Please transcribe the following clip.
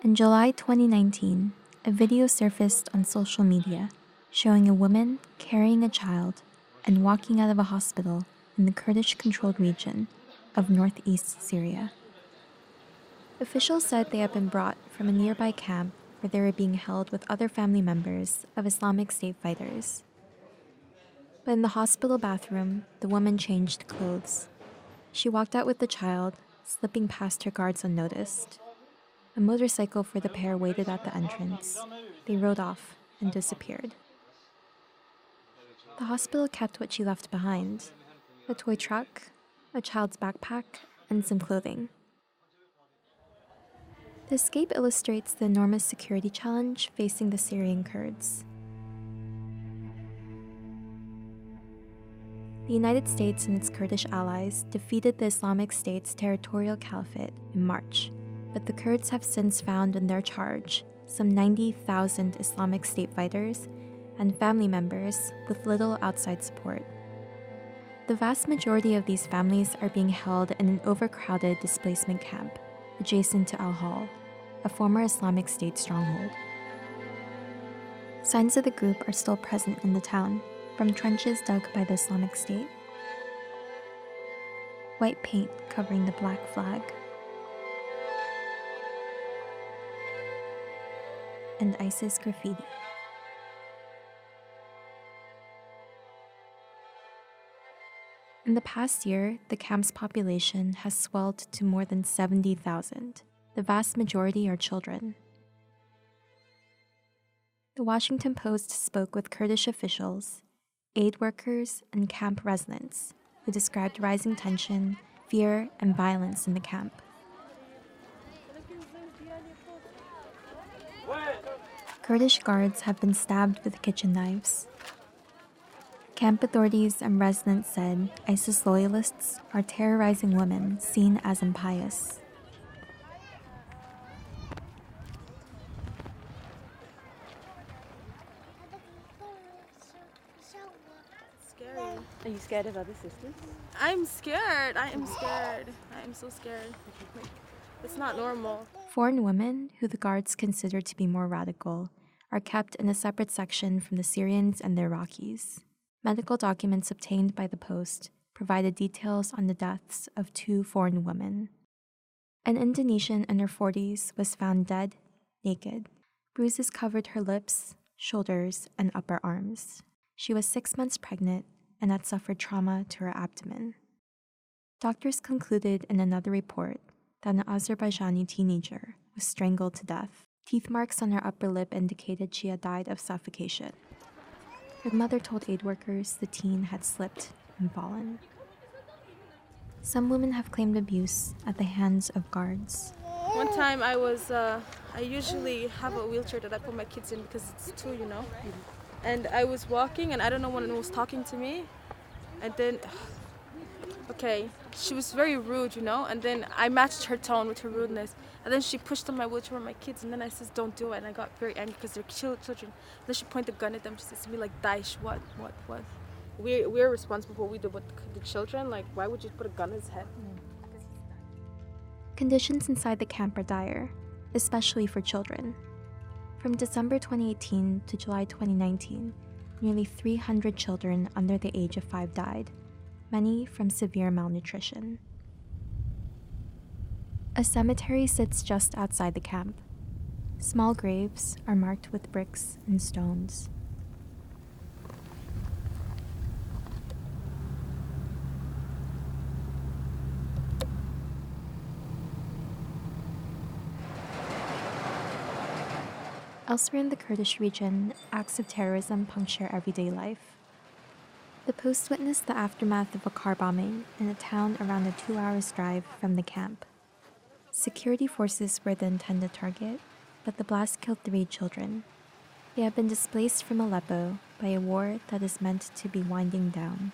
In July 2019, a video surfaced on social media showing a woman carrying a child and walking out of a hospital in the Kurdish-controlled region of northeast Syria. Officials said they had been brought from a nearby camp where they were being held with other family members of Islamic State fighters. But in the hospital bathroom, the woman changed clothes. She walked out with the child, slipping past her guards unnoticed. A motorcycle for the pair waited at the entrance. They rode off and disappeared. The hospital kept what she left behind: a toy truck, a child's backpack, and some clothing. The escape illustrates the enormous security challenge facing the Syrian Kurds. The United States and its Kurdish allies defeated the Islamic State's territorial caliphate in March, but the Kurds have since found in their charge some 90,000 Islamic State fighters and family members with little outside support. The vast majority of these families are being held in an overcrowded displacement camp adjacent to al-Hol, a former Islamic State stronghold. Signs of the group are still present in the town, from trenches dug by the Islamic State. White paint covering the black flag. And ISIS graffiti. In the past year, the camp's population has swelled to more than 70,000. The vast majority are children. The Washington Post spoke with Kurdish officials, aid workers, and camp residents who described rising tension, fear, and violence in the camp. Kurdish guards have been stabbed with kitchen knives. Camp authorities and residents said ISIS loyalists are terrorizing women seen as impious. Scary. Are you scared of other sisters? I'm scared. I am scared. I am so scared. Like, it's not normal. Foreign women, who the guards consider to be more radical, are kept in a separate section from the Syrians and the Iraqis. Medical documents obtained by the Post provided details on the deaths of 2 foreign women. An Indonesian in her 40s was found dead, naked. Bruises covered her lips, shoulders, and upper arms. She was 6 months pregnant and had suffered trauma to her abdomen. Doctors concluded in another report that an Azerbaijani teenager was strangled to death. Teeth marks on her upper lip indicated she had died of suffocation. Her mother told aid workers the teen had slipped and fallen. Some women have claimed abuse at the hands of guards. One time I usually have a wheelchair that I put my kids in because it's 2, you know. And I was walking and I don't know when one was talking to me. And then, she was very rude, you know. And then I matched her tone with her rudeness. And then she pushed on my wheelchair with my kids. And then I said, don't do it. And I got very angry because they're children. And then she pointed the gun at them. She says to me like, Daesh, what? We're responsible for what we do with the children. Like, why would you put a gun in his head? Conditions inside the camp are dire, especially for children. From December 2018 to July 2019, nearly 300 children under the age of 5 died, many from severe malnutrition. A cemetery sits just outside the camp. Small graves are marked with bricks and stones. Elsewhere in the Kurdish region, acts of terrorism puncture everyday life. The Post witnessed the aftermath of a car bombing in a town around a 2 hours drive from the camp. Security forces were the intended target, but the blast killed 3 children. They had been displaced from Aleppo by a war that is meant to be winding down.